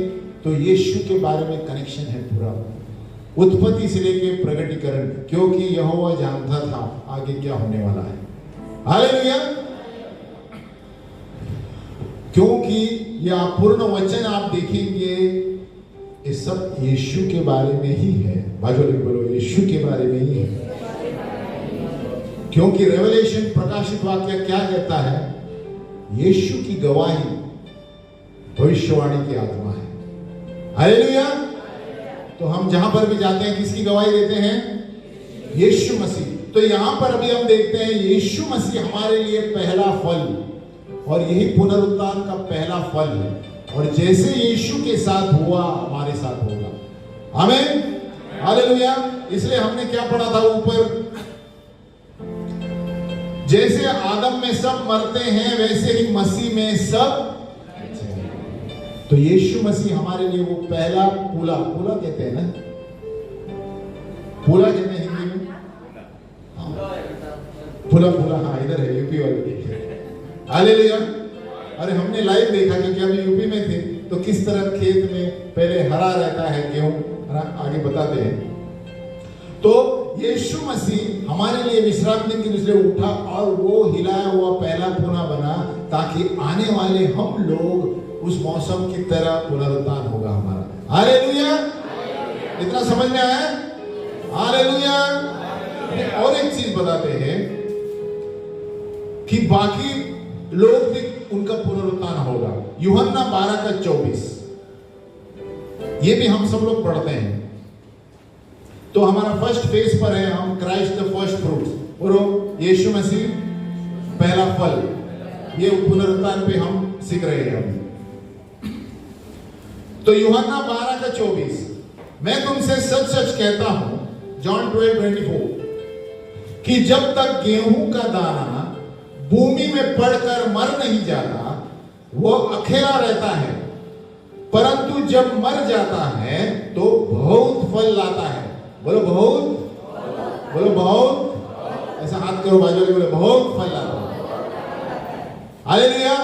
तो यीशु के बारे में कनेक्शन है पूरा, उत्पत्ति से लेकर प्रगटीकरण, क्योंकि यहोवा जानता था आगे क्या होने वाला है। हालेलुया। क्योंकि यह पूर्ण वचन आप देखेंगे ये सब यीशु के बारे में ही है। बाजू बोलो, यीशु के बारे में ही है। क्योंकि रेवलेशन प्रकाशित वाक्य क्या कहता है? यीशु की गवाही भविष्यवाणी की आत्मा है। हालेलुया। तो हम जहां पर भी जाते हैं किसकी गवाही देते हैं? यीशु मसीह। तो यहां पर अभी हम देखते हैं यीशु मसीह हमारे लिए पहला फल, और यही पुनरुत्थान का पहला फल है। और जैसे यीशु के साथ हुआ हमारे साथ होगा। आमीन। हालेलुया। इसलिए हमने क्या पढ़ा था ऊपर? जैसे आदम में सब मरते हैं वैसे ही मसीह में सब। तो यीशु मसीह हमारे लिए वो पहला पूला कहते हैं ना, पूला कहते हैं हिंदी में, पूला हाँ इधर है यूपी वाले। हालेलुया। अरे हमने लाइव देखा क्योंकि हम यूपी में थे, तो किस तरह खेत में पहले हरा रहता है गेहूं, आगे बताते हैं। तो यीशु मसीह हमारे लिए विश्राम दिन के दूसरे उठा, और वो हिलाया हुआ पहला पूना बना, ताकि आने वाले हम लोग उस मौसम की तरह पुनरुत्थान होगा हमारा। हालेलुया। इतना समझ में आया? हालेलुया। और एक चीज बताते हैं कि बाकी लोग भी उनका पुनरुत्थान होगा। यूहन्ना 12:24, ये भी हम सब लोग पढ़ते हैं। तो हमारा फर्स्ट फेज पर है, हम क्राइस्ट द फर्स्ट फ्रूट्स, बोलो यीशु मसीह पहला फल। ये पुनरुत्थान पे हम सीख रहे हैं अभी। तो यूहन्ना 12:24, मैं तुमसे सच सच कहता हूं, जॉन 12:24, कि जब तक गेहूं का दाना भूमि में पड़कर मर नहीं जाता वो अकेला रहता है, परंतु जब मर जाता है तो बहुत फल लाता है। बोलो बहुत, बोलो बहुत, ऐसा हाथ करो बाजू, बोलो बहुत फल लाता है। हालेलुया।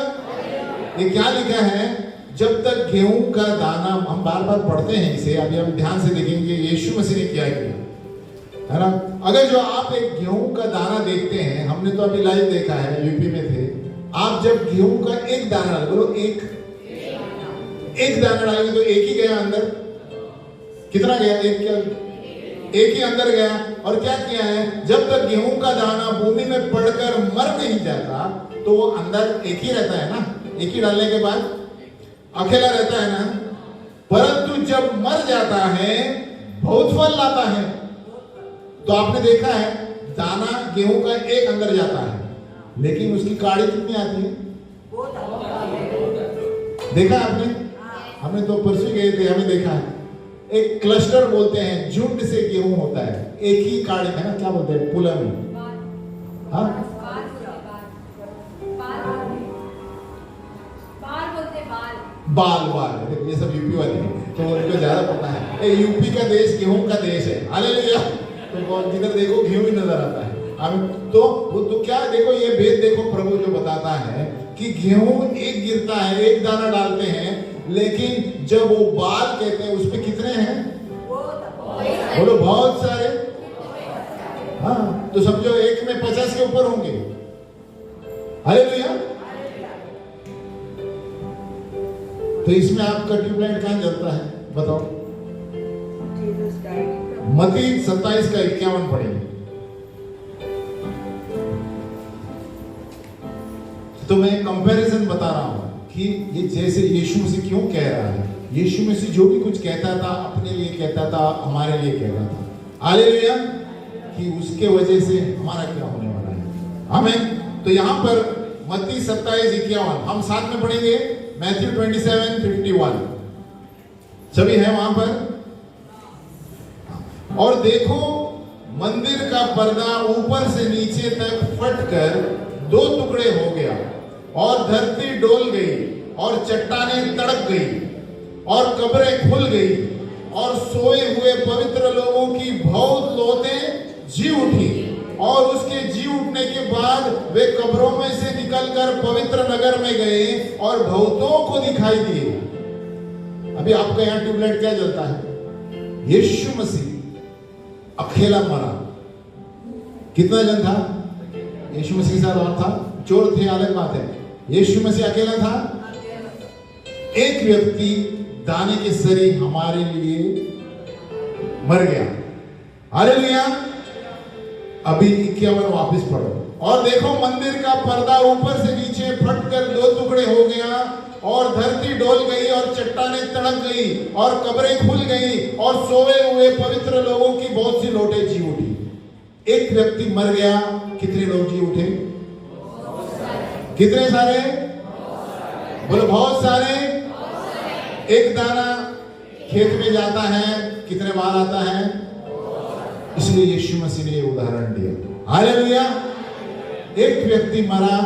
ये क्या लिखा है? जब तक गेहूं का दाना, हम बार बार पढ़ते हैं इसे, अभी हम ध्यान से देखेंगे यीशु मसीह ने क्या किया है ना। अगर जो आप एक गेहूं का दाना देखते हैं, हमने तो अभी लाइव देखा है, यूपी में थे, आप जब गेहूं का एक दाना, बोलो एक दाना डालेंगे तो एक ही गया अंदर, कितना गया? एक ही अंदर गया। और क्या किया है? जब तक गेहूं का दाना भूमि में पड़कर मर नहीं जाता तो वो अंदर एक ही रहता है ना, एक ही डालने के बाद अकेला रहता है ना, परंतु जब मर जाता है बहुत फल लाता है। तो आपने देखा है दाना गेहूं का एक अंदर जाता है, लेकिन उसकी काड़ी कितनी आती है? देखा आपने? हमने तो परसों गए थे, हमें देखा है एक क्लस्टर बोलते हैं, झुंड से गेहूं होता है, एक ही काड़ है ना, क्या बोलते हैं, पुलम, हाँ बाल बाल, ये सब यूपी वाले हैं तो उनको ज्यादा पता है। यूपी का देश गेहूं का देश है, हालेलुया। तो जिधर देखो गेहूं ही नजर आता है हमें। तो क्या देखो, ये भेद देखो प्रभु जो बताता है कि गेहूं एक गिरता है, एक दाना डालते हैं, लेकिन जब वो बाल कहते हैं उसमें कितने हैं, बोलो बहुत सारे। हाँ, तो समझो एक में 50 के ऊपर होंगे, हालेलुया। तो इसमें आपका ट्यूबलाइट कहां जलता है बताओ? मत्ती 27 का 51 पढ़ेंगे। तो मैं कंपैरिजन बता रहा हूं कि ये जैसे यीशु मसीह क्यों कह रहा है। यीशु मसीह जो भी कुछ कहता था अपने लिए कहता था, हमारे लिए कहता था, हालेलुया, कि उसके वजह से हमारा क्या होने वाला है, आमीन। तो यहां पर मत्ती 27:51 हम साथ में पढ़ेंगे। मैथ्यू 27:51 सभी है वहां पर। और देखो, मंदिर का पर्दा ऊपर से नीचे तक फटकर 2 टुकड़े हो गया और धरती डोल गई और चट्टानें तड़क गई और कब्रें खुल गई और सोए हुए पवित्र लोगों की बहुत लौटें जी उठी। और उसके जी उठने के बाद वे कब्रों में से निकलकर पवित्र नगर में गए और बहुतों को दिखाई दिए। अभी आपका यहां ट्यूबलाइट क्या जलता है? यीशु मसीह अकेला मरा। कितना जन था? यीशु मसीह के साथ और था, चोर थे, अलग बात है। यीशु मसीह अकेला था। एक व्यक्ति दाने के सरी हमारे लिए मर गया, हालेलुया। अभी 51 वापस पढ़ो। और देखो, मंदिर का पर्दा ऊपर से नीचे फटकर 2 टुकड़े हो गया और धरती डोल गई और चट्टानें तड़क गई और कब्रें खुल गई और सोए हुए पवित्र लोगों की बहुत सी लौटें जी उठी। एक व्यक्ति मर गया, कितने लोग जी उठे? कितने सारे? बोलो बहुत सारे। एक दाना खेत में जाता है, कितने बार आता है? इसलिए यीशु मसीह ने ये उदाहरण दिया, हालेलुया। एक व्यक्ति मरा,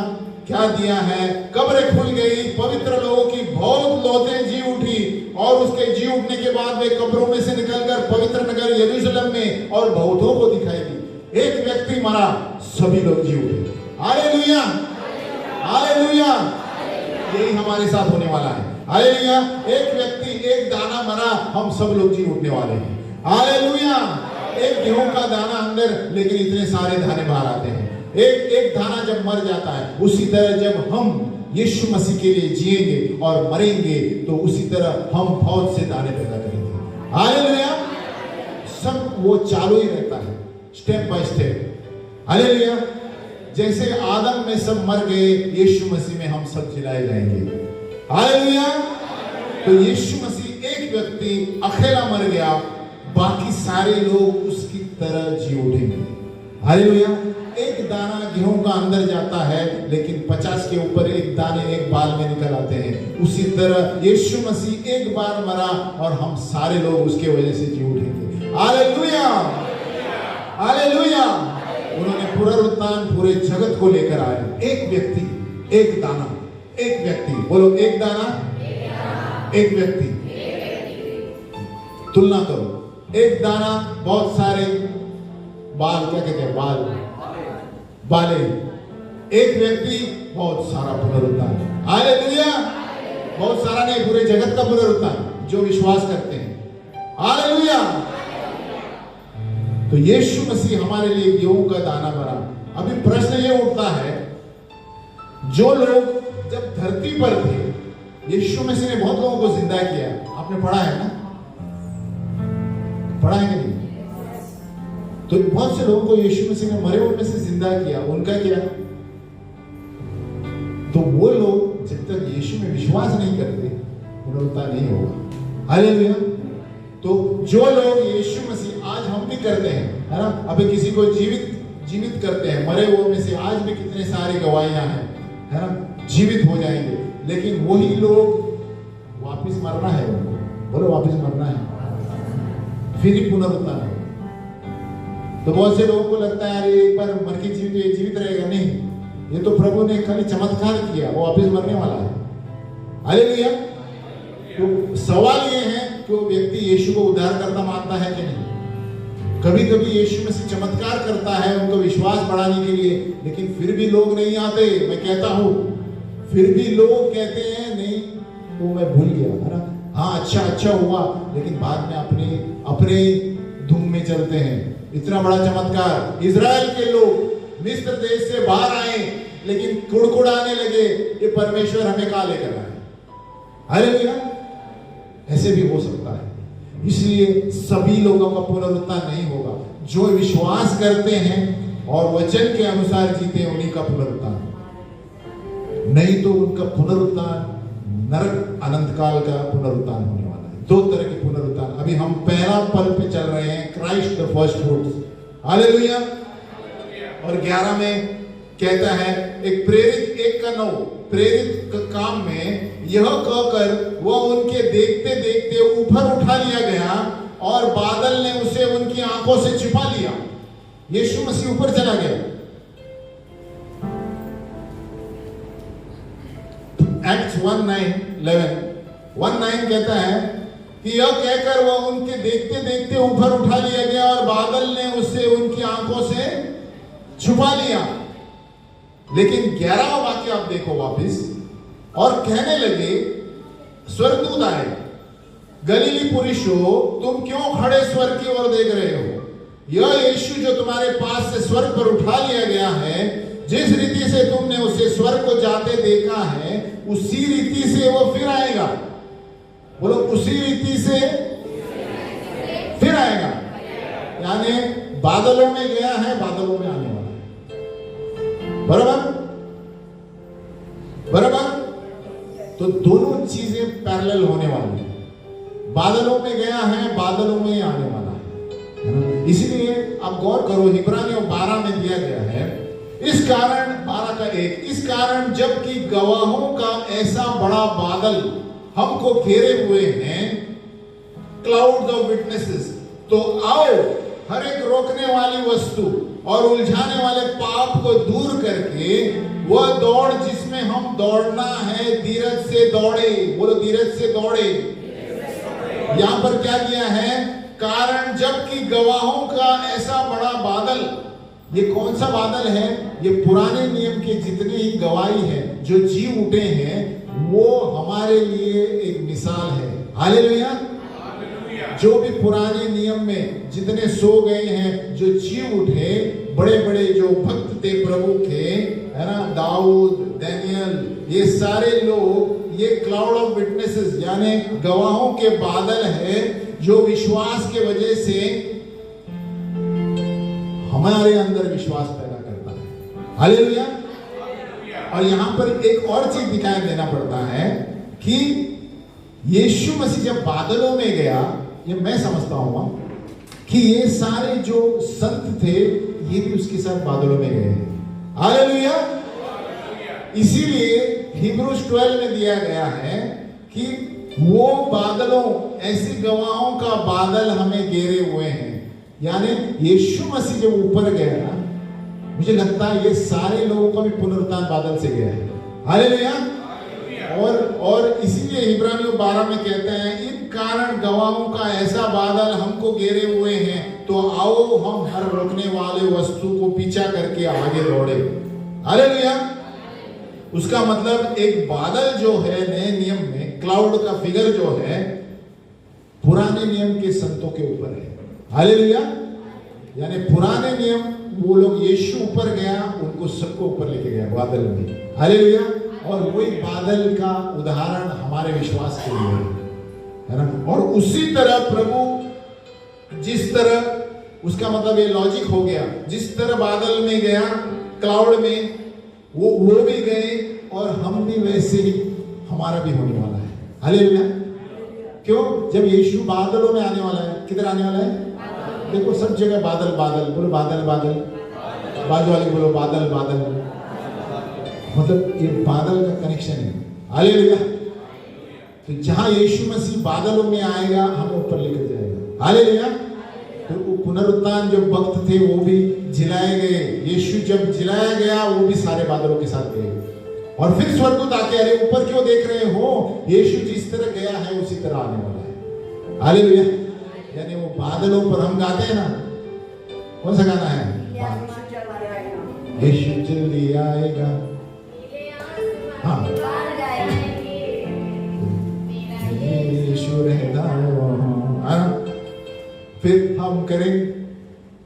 क्या दिया है? कब्रें खुल गई, पवित्र लोगों की बहुत लौटें जी उठी और उसके जी उठने के बाद वे कब्रों में से निकलकर पवित्र नगर यरूशलेम में और बहुतों को दिखाई दी। एक व्यक्ति मरा, सभी लोग जी उठे, हालेलुया, हालेलुया। यही हमारे साथ होने वाला है, हालेलुया। एक व्यक्ति, एक दाना मरा, हम सब लोग जी उठने वाले हैं, हालेलुया। एक गेहूं का दाना अंदर, लेकिन इतने सारे दाने बाहर आते हैं। एक दाना जब मर जाता है, उसी तरह जब हम यीशु मसीह के लिए जिएंगे और मरेंगे तो उसी तरह हम बहुत से दाने पैदा करेंगे, हालेलुया। सब वो चालू ही रहता है, स्टेप बाय स्टेप, हालेलुया। जैसे आदम में सब मर गए, यीशु मसीह में हम सब जिलाए जाएंगे, हालेलुया। तो यीशु मसीह एक व्यक्ति अकेला मर गया, बाकी सारे लोग उसकी तरह जी उठेंगे, हालेलुया। एक दाना गेहूं का अंदर जाता है, लेकिन 50 के ऊपर एक दाने एक बाल में निकल आते हैं। उसी तरह यीशु मसीह एक बार मरा और हम सारे लोग उसके वजह से जी उठेंगे, हालेलुया, हालेलुया। उन्होंने पुनरुत्थान पूरे जगत को लेकर आए। एक व्यक्ति, एक दाना, एक व्यक्ति, बोलो एक दाना, एक व्यक्ति। तुलना करो, एक दाना, बहुत सारे बाल, क्या कहते हैं, बाल, बाले। एक व्यक्ति, बहुत सारा पुनरुत्थान, हालेलुया। बहुत सारा नहीं, पूरे जगत का पुनरुत्थान जो विश्वास करते हैं, हालेलुया। तो यीशु मसीह हमारे लिए गेहूं का दाना बना। अभी प्रश्न ये उठता है, जो लोग जब धरती पर थे, यीशु मसीह ने बहुत लोगों को जिंदा किया। आपने पढ़ा है ना? पढ़ा है कि नहीं? तो बहुत से लोगों को यीशु मसीह ने मरे हुए में से जिंदा किया। उनका क्या? तो वो लोग जब तक यीशु में विश्वास नहीं करते, पुनरुत्थान नहीं होगा, हालेलुया। तो जो लोग यीशु मसीह, आज हम भी करते हैं, है ना? अभी किसी को जीवित करते हैं, मरे हुए में से आज भी कितने सारे गवाहियां हैं, है ना? जीवित हो जाएंगे, लेकिन वही लोग वापस मरना है उनको, बोलो वापस मरना है, फिर ही पुनरुत्थान होगा। तो बहुत से लोगों को लगता है यार एक बार मर के जीवित रहेगा। नहीं, ये तो प्रभु ने खाली चमत्कार किया, वो वापस मरने वाला है। हालेलुया। तो सवाल ये है कि वो व्यक्ति यीशु को उद्धारकर्ता मानता है कि नहीं। कभी कभी यीशु मसीह चमत्कार करता है उनको विश्वास बढ़ाने के लिए, लेकिन फिर भी लोग नहीं आते। मैं कहता हूं फिर भी लोग कहते हैं नहीं वो मैं भूल गया, है ना, हाँ अच्छा हुआ, लेकिन बाद में अपने धूम में चलते हैं। इतना बड़ा चमत्कार, इजराइल के लोग मिस्र देश से बाहर आए लेकिन कुड़कुड़ाने लगे ये परमेश्वर हमें कहां लेकर आए। हालेलुया। ऐसे भी हो सकता है। इसलिए सभी लोगों का पुनरुत्थान नहीं होगा। जो विश्वास करते हैं और वचन के अनुसार जीते हैं उन्हीं का पुनरुत्थान, नहीं तो उनका पुनरुत्थान नरक अनंत काल का पुनरुत्थान होने वाला है। दो तरह के पुनरुत्थान। अभी हम पहला पल पे चल रहे हैं, Christ the first fruits. Hallelujah. और 11 में कहता है एक प्रेरित 1:9 प्रेरित काम में यह कहकर वह उनके देखते देखते ऊपर उठा लिया गया और बादल ने उसे उनकी आंखों से छिपा लिया। यीशु मसीह ऊपर चला गया। एक्ट्स 1:9 कहता है कि यह कहकर वह उनके देखते देखते ऊपर उठा लिया गया और बादल ने उसे उनकी आंखों से छुपा लिया। लेकिन 11वां वाक्य आप देखो वापिस, और कहने लगे स्वर्गदूत आए, गलीली पुरुषों तुम क्यों खड़े स्वर्ग की ओर देख रहे हो? यह यीशु जो तुम्हारे पास से स्वर्ग पर उठा लिया गया है, जिस रीति से तुमने उसे स्वर्ग को जाते देखा है उसी रीति से वो फिर आएगा। बोलो, उसी रीति से फिर आएगा। यानी बादलों में गया है, बादलों में आने वाला है। बराबर। तो दोनों चीजें पैरेलल होने वाली है। बादलों में गया है, बादलों में आने वाला है। इसीलिए आप गौर करो, इब्रानियों 12 में दिया गया है, इस कारण 12:1, इस कारण जबकि गवाहों का ऐसा बड़ा बादल हमको घेरे हुए हैं, क्लाउड्स ऑफ विटनेसेस, तो आओ हर एक रोकने वाली वस्तु और उलझाने वाले पाप को दूर करके वह दौड़ जिसमें हम दौड़ना है धीरज से दौड़े। बोलो, धीरज से दौड़े। यहां पर क्या किया है? कारण जबकि गवाहों का ऐसा बड़ा बादल। ये कौन सा बादल है? ये पुराने नियम के जितने ही गवाही हैं, जो जी उठे हैं, वो हमारे लिए एक मिसाल है। हालेलुया। जो भी पुराने नियम में जितने सो गए हैं, जो जी उठे, बड़े बड़े जो भक्त थे प्रभु के, है ना, दाऊद, दानियल, ये सारे लोग, ये क्लाउड ऑफ विटनेसेस यानी गवाहों के बादल है, जो विश्वास के वजह से हमारे अंदर विश्वास पैदा करता है। हालेलुया। और यहां पर एक और चीज दिखाई देना पड़ता है कि यीशु मसीह जब बादलों में गया, ये मैं समझता हूं कि ये सारे जो संत थे ये भी उसके साथ बादलों में गए। हालेलुया। इसीलिए हिब्रूज 12 में दिया गया है कि वो बादलों, ऐसी गवाहों का बादल हमें घेरे हुए हैं। यानी यीशु मसीह जब ऊपर गया ना, मुझे लगता है ये सारे लोगों का भी पुनरुत्थान बादल से गया है। हालेलुया। और इसीलिए इब्रानियों 12 में कहते हैं, इन कारण गवाहों का ऐसा बादल हमको घेरे हुए हैं, तो आओ हम हर रोकने वाले वस्तु को पीछा करके आगे दौड़े। हालेलुया। उसका मतलब एक बादल जो है नए नियम में, क्लाउड का फिगर जो है, पुराने नियम के संतों के ऊपर है। हालेलुया। यानी पुराने नियम, वो लोग यीशु ऊपर गया, उनको सबको ऊपर लेके गया बादल में। हालेलुया। और वही बादल का उदाहरण हमारे विश्वास के लिए है ना। और उसी तरह प्रभु जिस तरह, उसका मतलब ये लॉजिक हो गया, जिस तरह बादल में गया, क्लाउड में, वो भी गए, और हम भी वैसे ही हमारा भी होने वाला है। हालेलुया। क्यों? जब यीशु बादलों में आने वाला है, किधर आने वाला है? देखो सब जगह बादल बादल, बोलो बादल बादल, बाजू वाले बोलो बादल बादल। मतलब ये बादल का कनेक्शन है। हालेलुया। तो जहां यीशु मसीह बादलों में आएगा, हमें ऊपर लेकर जाएगा। हालेलुया। पुनरुत्थान जो भक्त थे वो भी जिलाए गए। यीशु जब जिलाया गया वो भी सारे बादलों के साथ गए। और फिर स्वर्गदूत आके, अरे ऊपर क्यों देख रहे हो, यीशु जिस तरह गया है उसी तरह आने वाला है। हालेलुया। यानी वो बादलों पर हम गाते हैं ना, कौन सा गाना है? यीशु जल्दी आएगा। हाँ, यीशु रहता है। फिर हम करें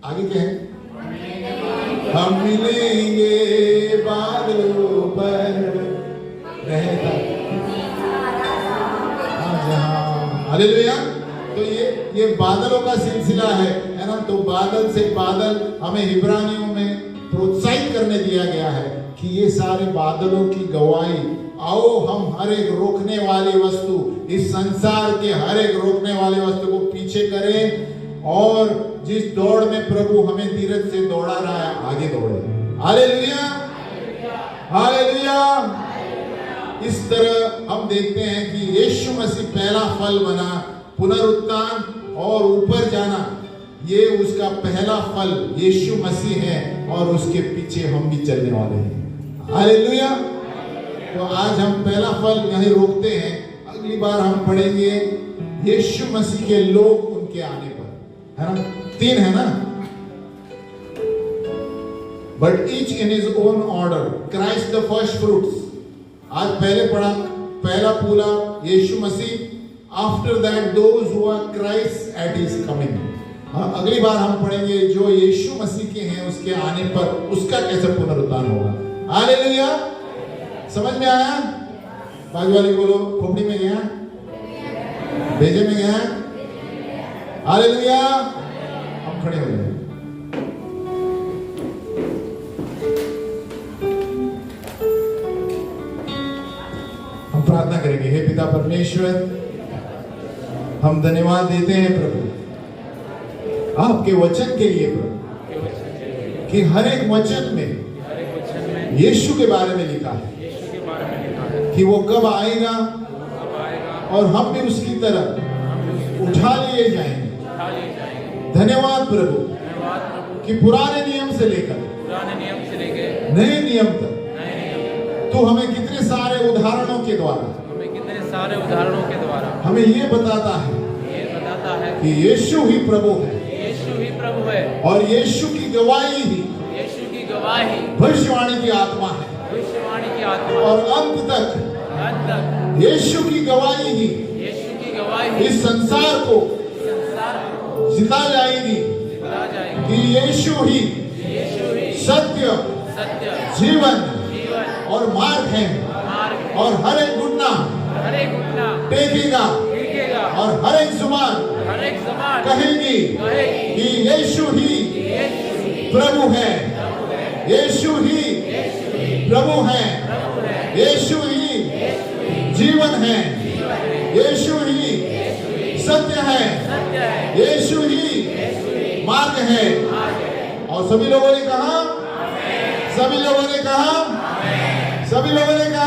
आगे क्या है? हम मिलेंगे बादलों पर रहता। हालेलुया। तो ये बादलों का सिलसिला है ना। तो बादल से बादल हमें इब्रानियों में प्रोत्साहित करने दिया गया है कि ये सारे बादलों की गवाही, आओ हम हर एक रोकने वाली वस्तु, इस संसार के हर एक रोकने वाली वस्तु को पीछे करें और जिस दौड़ में प्रभु हमें धीरज से दौड़ा रहा है आगे दौड़े। Hallelujah, hallelujah. इस तरह हम देखते हैं कि यीशु मसीह पहला फल बना, पुनरुत्थान और ऊपर जाना, ये उसका पहला फल यीशु मसीह है और उसके पीछे हम भी चलने वाले हैं। हालेलुया। तो आज हम पहला फल यहीं रोकते हैं। अगली बार हम पढ़ेंगे यीशु मसीह के लोग उनके आने पर, है ना? 3 है ना। But each in his own order, Christ the first fruits. आज पहले पढ़ा पहला फूला Yeshu Masih, after that those who are Christ at his coming. अगली बार हम पढ़ेंगे जो यीशु मसीह के हैं उसके आने पर उसका कैसे पुनरुत्थान होगा। हालेलुया। समझ में आया? बाजू वाले बोलो, खोपड़ी में गया, भेजे में गया। हालेलुया। हम खड़े हो जाए। हम प्रार्थना करेंगे। हे पिता परमेश्वर, हम धन्यवाद देते हैं प्रभु आपके वचन के लिए प्रभु, कि हर एक वचन में यीशु के बारे में लिखा है कि वो कब आएगा और हम भी उसकी तरह उठा लिए जाएंगे। धन्यवाद प्रभु कि पुराने नियम से लेकर नए नियम तक तो हमें कितने सारे उदाहरणों के द्वारा हमें ये बताता है कि यीशु ही प्रभु है और यीशु की गवाही भविष्यवाणी की आत्मा है और अंत तक यीशु की गवाही ही इस संसार को जिता जाएगी कि यीशु ही सत्य, जीवन और मार्ग है और हर एक घुटना टेकेगा और हर एक जुबान कहेगी कि यीशु ही प्रभु है, यीशु ही प्रभु है, यीशु ही जीवन है, यीशु ही सत्य है, यीशु ही मार्ग है। और सभी लोगों ने कहा, सभी लोगों ने कहा, सभी लोगों ने कहा